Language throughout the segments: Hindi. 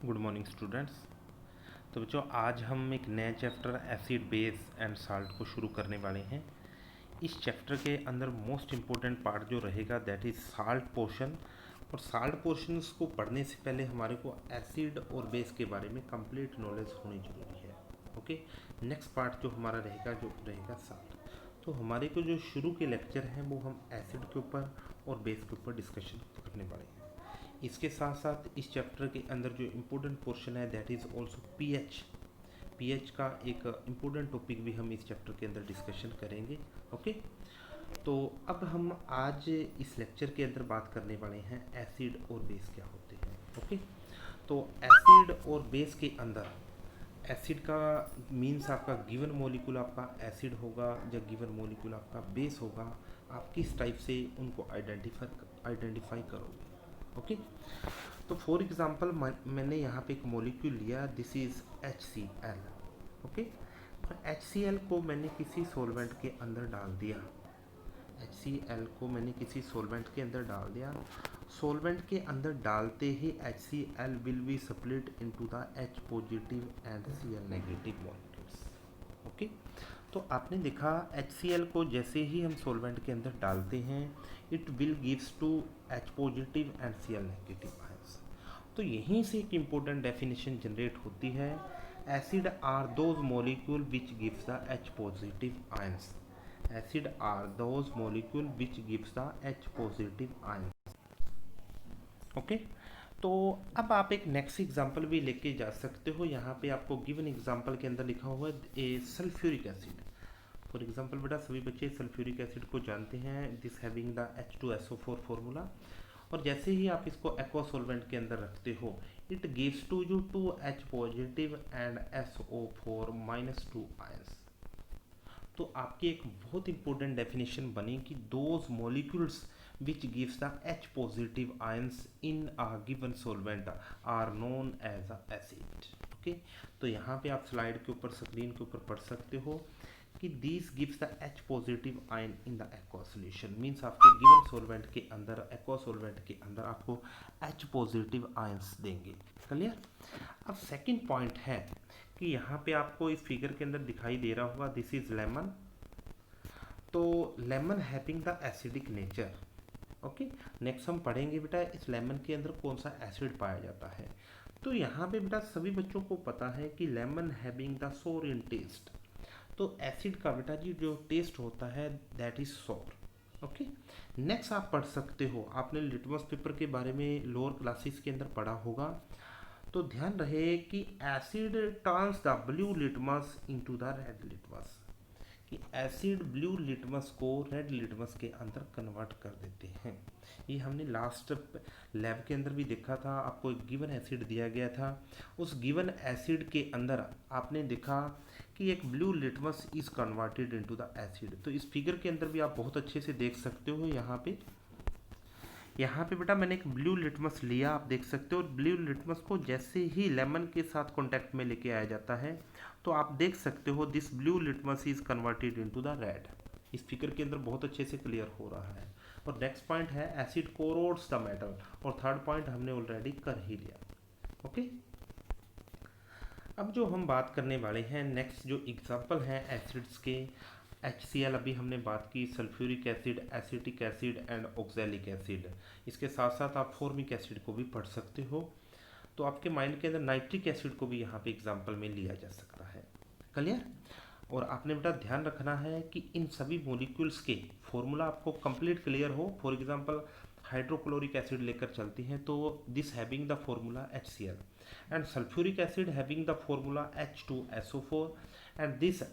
Good morning students. तो बच्चों आज हम एक नया chapter acid base and salt को शुरू करने वाले हैं। इस चैप्टर के अंदर मोस्ट इम्पोर्टेंट पार्ट जो रहेगा दैट इज़ साल्ट पोर्शन। और साल्ट पोर्शन को पढ़ने से पहले हमारे को एसिड और बेस के बारे में कंप्लीट नॉलेज होनी जरूरी है। ओके, नेक्स्ट पार्ट जो हमारा रहेगा साल्ट। तो हमारे को जो शुरू के लेक्चर हैं वो हम एसिड के ऊपर और बेस के ऊपर डिस्कशन करने वाले हैं। इसके साथ साथ इस चैप्टर के अंदर जो इम्पोर्टेंट पोर्शन है दैट इज़ ऑल्सो पीएच का एक इम्पोर्टेंट टॉपिक भी हम इस चैप्टर के अंदर डिस्कशन करेंगे। ओके, तो अब हम आज इस लेक्चर के अंदर बात करने वाले हैं एसिड और बेस क्या होते हैं। ओके, तो एसिड और बेस के अंदर एसिड का मीन्स आपका गिवन मॉलिक्यूल आपका एसिड होगा या गिवन मॉलिक्यूल आपका बेस होगा। आप किस टाइप से उनको आइडेंटिफाई करोगे। ओके, तो फॉर एग्जांपल मैंने यहाँ पे एक मॉलिक्यूल लिया, दिस इज HCl। ओके, तो HCl को मैंने किसी सॉल्वेंट के अंदर डाल दिया। HCl को मैंने किसी सॉल्वेंट के अंदर डाल दिया। सॉल्वेंट के अंदर डालते ही HCl will be split into the H positive and Cl negative molecules. Okay, तो आपने देखा HCl को जैसे ही हम सॉल्वेंट के अंदर डालते हैं it will gives to H positive and Cl negative ions. तो यहीं से एक इम्पोर्टेंट डेफिनेशन जनरेट होती है, acid are those molecule which gives the H positive ions. Acid are those molecule which gives the H positive ions. Okay, तो अब आप एक नेक्स्ट एग्जांपल भी लेके जा सकते हो। यहाँ पे आपको गिवन एग्जांपल के अंदर लिखा हुआ है ए सल्फ्यूरिक एसिड। फॉर एग्जांपल बेटा सभी बच्चे सल्फ्यूरिक एसिड को जानते हैं, this having the H2SO4 formula. और जैसे ही आप इसको एक्वा सॉल्वेंट के अंदर रखते हो it gives to you 2H positive and SO4 -2 ions. तो आपकी एक बहुत इंपॉर्टेंट डेफिनेशन बनी कि those molecules which gives the H positive ions in a given solvent are known as a acid। Okay, तो यहाँ पे आप स्लाइड के ऊपर स्क्रीन के ऊपर पढ़ सकते हो कि this gives the H positive ion in the aqua solution. Means आपके गिवन सॉल्वेंट के अंदर एक्वा सॉल्वेंट के अंदर आपको H पॉजिटिव आयंस देंगे। क्लियर। अब सेकंड पॉइंट है कि यहाँ पे आपको इस फिगर के अंदर दिखाई दे रहा होगा दिस इज लेमन। तो lemon having the acidic nature. Okay, next हम पढ़ेंगे बेटा इस लेमन के अंदर कौन सा एसिड पाया जाता है। तो यहाँ पे बेटा सभी बच्चों को पता है कि lemon having the sour in test. तो एसिड का बेटा जी जो टेस्ट होता है दैट इज सोर। ओके, नेक्स्ट आप पढ़ सकते हो, आपने लिटमस पेपर के बारे में लोअर क्लासेस के अंदर पढ़ा होगा। तो ध्यान रहे कि asset turns the blue litmus into the red litmus, कि एसिड ब्लू लिटमस को रेड लिटमस के अंदर कन्वर्ट कर देते हैं। ये हमने लास्ट लैब के अंदर भी देखा था, आपको एक गिवन एसिड दिया गया था, उस गिवन एसिड के अंदर आपने देखा कि एक blue litmus is converted into the acid. तो इस फिगर के अंदर भी आप बहुत अच्छे से देख सकते हो। यहाँ पे बेटा मैंने एक ब्लू लिटमस लिया, आप देख सकते हो। ब्लू लिटमस को जैसे ही लेमन के साथ कांटेक्ट में लेके आया जाता है तो आप देख सकते हो this blue litmus is converted into the red. इस फिगर के अंदर बहुत अच्छे से क्लियर हो रहा है। और नेक्स्ट पॉइंट है एसिड कोरोड्स द मेटल, और थर्ड पॉइंट हमने ऑलरेडी कर ही लिया। ओके, अब जो हम बात करने वाले हैं नेक्स्ट जो एग्जाम्पल हैं एसिड्स के, HCl अभी हमने बात की, sulphuric acid, acetic acid and oxalic acid. इसके साथ साथ आप फॉर्मिक एसिड को भी पढ़ सकते हो। तो आपके माइंड के अंदर नाइट्रिक एसिड को भी यहाँ पे एग्जाम्पल में लिया जा सकता है। क्लियर। और आपने बेटा ध्यान रखना है कि इन सभी मॉलिक्यूल्स के फॉर्मूला आपको कंप्लीट क्लियर हो। फॉर एग्जांपल हाइड्रोक्लोरिक एसिड लेकर चलते हैं तो this having the formula HCl and sulphuric acid having the formula H2SO4 and this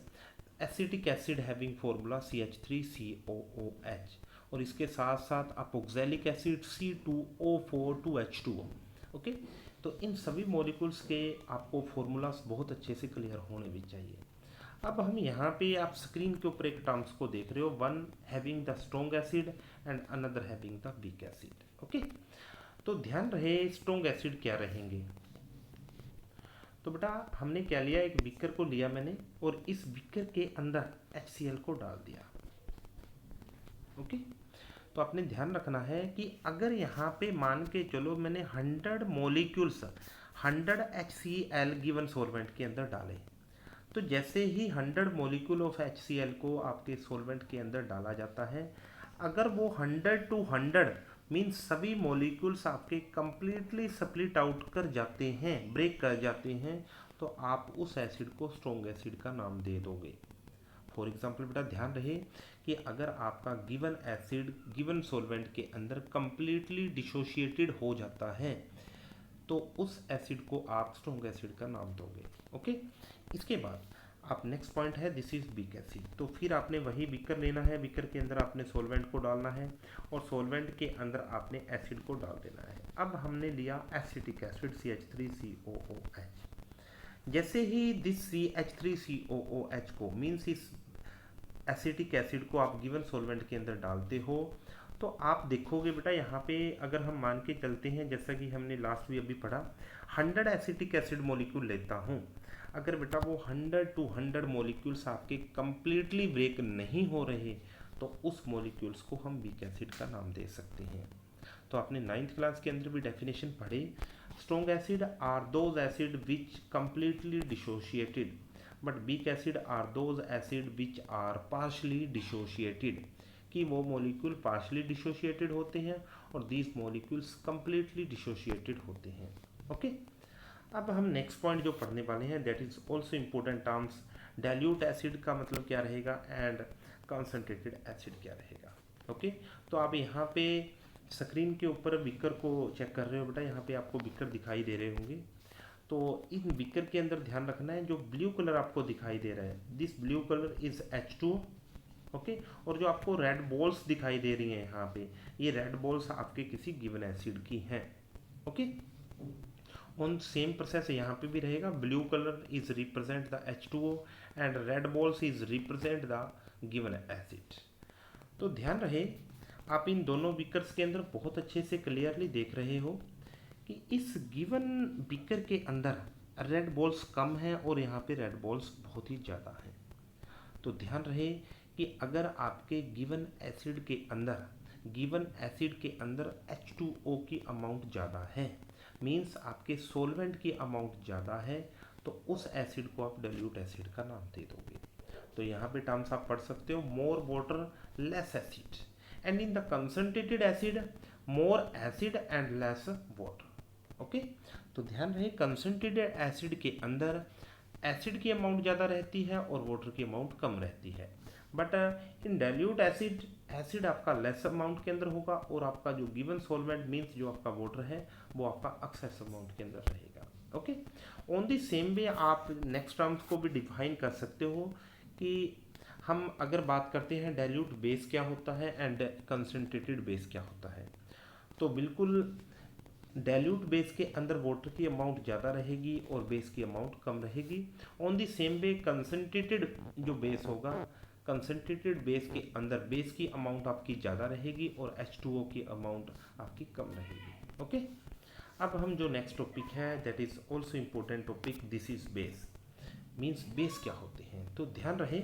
acetic acid having formula CH3COOH। और इसके साथ साथ आप oxalic acid C2O4 2H2O। Okay, तो इन सभी मॉलिक्यूल्स के आपको फॉर्मूलाज बहुत अच्छे से क्लियर होने भी चाहिए। अब हम यहाँ पे आप स्क्रीन के ऊपर एक टर्म्स को देख रहे हो, one having the strong acid and another having the weak acid. Okay, तो ध्यान रहे स्ट्रॉन्ग एसिड क्या रहेंगे। तो बेटा हमने क्या लिया, एक बीकर को लिया मैंने और इस बीकर के अंदर HCl को डाल दिया। ओके, तो आपने ध्यान रखना है कि अगर यहाँ पे मान के चलो मैंने 100 मॉलिक्यूल्स 100 HCl गिवन सॉल्वेंट के अंदर डाले, तो जैसे ही 100 मॉलिक्यूल ऑफ HCl को आपके सॉल्वेंट के अंदर डाला जाता है, अगर वो 100 to 100 मीन्स सभी मॉलिक्यूल्स आपके कंप्लीटली स्प्लिट आउट कर जाते हैं, ब्रेक कर जाते हैं, तो आप उस एसिड को स्ट्रॉन्ग एसिड का नाम दे दोगे। फॉर एग्जाम्पल बेटा ध्यान रहे कि अगर आपका गिवन एसिड गिवन सॉल्वेंट के अंदर कंप्लीटली डिसोशिएटेड हो जाता है, तो उस एसिड को आप स्ट्रॉन्ग एसिड का नाम दोगे। ओके, इसके बाद आप नेक्स्ट पॉइंट है दिस इज वीक एसिड। तो फिर आपने वही बीकर लेना है, बीकर के अंदर आपने सॉल्वेंट को डालना है और सॉल्वेंट के अंदर आपने एसिड को डाल देना है। अब हमने लिया एसिटिक एसिड CH3COOH। जैसे ही दिस CH3COOH को मीन्स इस एसिटिक एसिड को आप गिवन सॉल्वेंट के अंदर डालते हो, तो आप देखोगे बेटा यहाँ पे अगर हम मान के चलते हैं जैसा कि हमने लास्ट भी अभी पढ़ा, 100 एसिटिक एसिड मॉलिक्यूल लेता हूँ, अगर बेटा वो 100 to 100 मॉलिक्यूल्स आपके कंप्लीटली ब्रेक नहीं हो रहे, तो उस मॉलिक्यूल्स को हम वीक एसिड का नाम दे सकते हैं। तो आपने 9th क्लास के अंदर भी डेफिनेशन पढ़े, strong acid are those acid which completely dissociated, but weak acid are those acid which are partially dissociated, कि वो मॉलिक्यूल पार्शली डिसोशिएटेड होते हैं और दीज मॉलिक्यूल्स कंप्लीटली डिसोशिएटेड होते हैं। ओके, अब हम नेक्स्ट पॉइंट जो पढ़ने वाले हैं that is also important terms, dilute acid का मतलब क्या रहेगा एंड कंसनट्रेटेड एसिड क्या रहेगा। ओके, तो आप यहाँ पे स्क्रीन के ऊपर बीकर को चेक कर रहे हो बेटा, यहाँ पे आपको बीकर दिखाई दे रहे होंगे। तो इन बीकर के अंदर ध्यान रखना है, जो ब्लू कलर आपको दिखाई दे रहा है this blue colour is H2। Okay, और जो आपको रेड बॉल्स दिखाई दे रही हैं यहाँ पे, ये रेड बॉल्स आपके किसी गिवन एसिड की हैं। ओके, ऑन सेम प्रोसेस यहाँ पे भी रहेगा, blue colour is represent the H2O and red balls is represent the given acid. तो ध्यान रहे आप इन दोनों बीकर्स के अंदर बहुत अच्छे से क्लियरली देख रहे हो कि इस गिवन बीकर के अंदर रेड बॉल्स कम हैं और यहाँ पे रेड बॉल्स बहुत ही ज़्यादा हैं। तो ध्यान रहे कि अगर आपके गिवन एसिड के अंदर H2O की अमाउंट ज़्यादा है, मीन्स आपके सोलवेंट की अमाउंट ज़्यादा है, तो उस एसिड को आप डाइल्यूट एसिड का नाम दे दोगे। तो यहाँ पे टर्म्स आप पढ़ सकते हो, more water less acid, and in the concentrated acid more acid and less water. Okay, तो ध्यान रहे कंसंट्रेटेड एसिड के अंदर एसिड की अमाउंट ज़्यादा रहती है और वाटर की अमाउंट कम रहती है, बट इन डाइल्यूट एसिड आपका लेस अमाउंट के अंदर होगा और आपका जो गिवन सॉल्वेंट मीन्स जो आपका वाटर है वो आपका एक्सेस अमाउंट के अंदर रहेगा। Okay, on the same way आप नेक्स्ट टर्म्स को भी डिफाइन कर सकते हो कि हम अगर बात करते हैं डाइल्यूट बेस क्या होता है एंड कंसंट्रेटेड बेस क्या होता है, तो बिल्कुल डाइल्यूट बेस के अंदर वाटर की अमाउंट ज़्यादा रहेगी और बेस की अमाउंट कम रहेगी। On the same way concentrated जो बेस होगा, कंसंट्रेटेड बेस के अंदर बेस की अमाउंट आपकी ज़्यादा रहेगी और H2O की अमाउंट आपकी कम रहेगी। ओके, अब हम जो नेक्स्ट टॉपिक है that is also important topic, this is base, means base क्या होते हैं। तो ध्यान रहे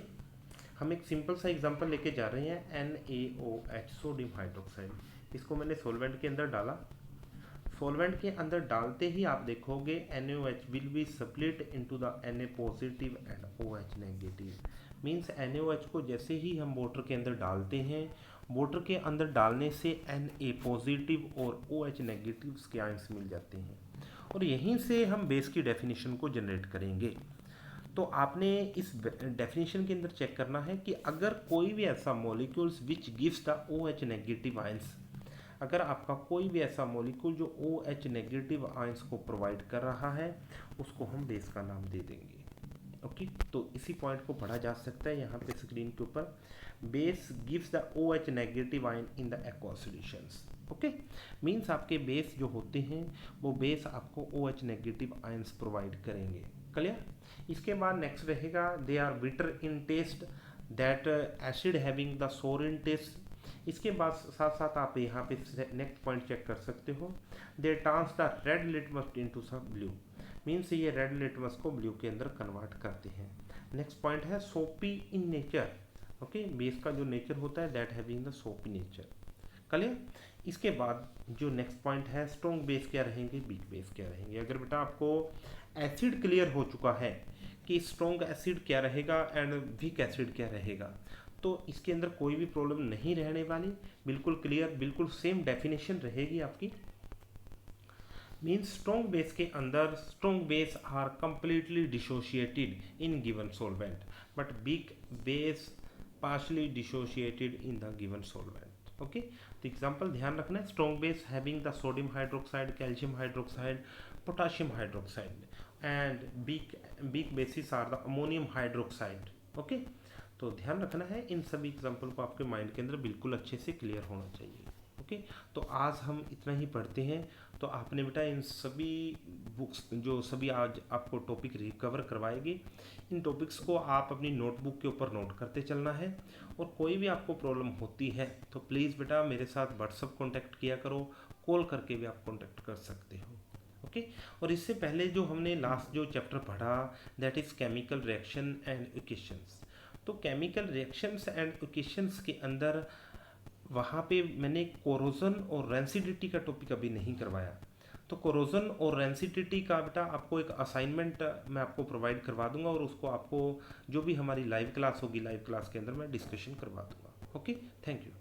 हम एक सिंपल सा एग्जांपल लेके जा रहे हैं, NaOH सोडियम हाइड्रोक्साइड। इसको मैंने सॉल्वेंट के अंदर डाला, सॉल्वेंट के अंदर डालते ही आप देखोगे NaOH will be split into the Na positive and OH negative, means NaOH को जैसे ही हम वाटर के अंदर डालते हैं, वाटर के अंदर डालने से Na पॉजिटिव और OH नेगेटिव के आयंस मिल जाते हैं और यहीं से हम बेस की डेफिनेशन को जनरेट करेंगे। तो आपने इस डेफिनेशन के अंदर चेक करना है कि अगर कोई भी ऐसा molecules which gives the OH negative ions, अगर आपका कोई भी ऐसा मॉलिक्यूल जो OH नेगेटिव आयंस को प्रोवाइड कर रहा है, उसको हम बेस का नाम दे देंगे। ओके, तो इसी पॉइंट को पढ़ा जा सकता है यहाँ पे स्क्रीन के ऊपर, base gives the OH negative ion in the aqua solutions. Okay, means आपके बेस जो होते हैं वो बेस आपको OH नेगेटिव आयंस प्रोवाइड करेंगे। क्लियर? इसके बाद नेक्स्ट रहेगा they are bitter in taste that acid having the sour in test. इसके बाद साथ साथ आप यहाँ पे नेक्स्ट पॉइंट चेक कर सकते हो, they turns the red litmus into सब ब्लू, मीन्स ये रेड लिटमस को ब्लू के अंदर कन्वर्ट करते हैं। नेक्स्ट पॉइंट है सोपी इन नेचर। ओके, बेस का जो नेचर होता है दैट हैविंग द सोपी नेचर। क्लियर। इसके बाद जो नेक्स्ट पॉइंट है, स्ट्रॉन्ग बेस क्या रहेंगे, वीक बेस क्या रहेंगे। अगर बेटा आपको एसिड क्लियर हो चुका है कि स्ट्रॉन्ग एसिड क्या रहेगा एंड वीक एसिड क्या रहेगा, तो इसके अंदर कोई भी प्रॉब्लम नहीं रहने वाली, बिल्कुल क्लियर, बिल्कुल सेम डेफिनेशन रहेगी आपकी। मीन्स स्ट्रॉन्ग बेस के अंदर strong base are completely dissociated in given solvent, but weak base partially dissociated in the given solvent. Okay, तो एग्जांपल ध्यान रखना है, strong base having the sodium hydroxide, calcium hydroxide, potassium hydroxide, and weak basis are the ammonium hydroxide. Okay, तो ध्यान रखना है, इन सभी एग्जाम्पल को आपके माइंड के अंदर बिल्कुल अच्छे से क्लियर होना चाहिए। ओके, तो आज हम इतना ही पढ़ते हैं। तो आपने बेटा इन सभी बुक्स जो सभी आज आपको टॉपिक रिकवर करवाएगी, इन टॉपिक्स को आप अपनी नोटबुक के ऊपर नोट करते चलना है। और कोई भी आपको प्रॉब्लम होती है तो प्लीज़ बेटा मेरे साथ व्हाट्सअप कॉन्टैक्ट किया करो, कॉल करके भी आप कॉन्टैक्ट कर सकते हो। ओके, और इससे पहले जो हमने लास्ट जो चैप्टर पढ़ा, that is chemical reaction and equations. तो केमिकल रिएक्शंस एंड इक्वेशंस के अंदर वहाँ पे मैंने कोरोजन और रेंसिडिटी का टॉपिक अभी नहीं करवाया। तो कोरोजन और रेंसिडिटी का बेटा आपको एक असाइनमेंट मैं आपको प्रोवाइड करवा दूंगा, और उसको आपको जो भी हमारी लाइव क्लास होगी, लाइव क्लास के अंदर मैं डिस्कशन करवा दूंगा। Okay, thank you.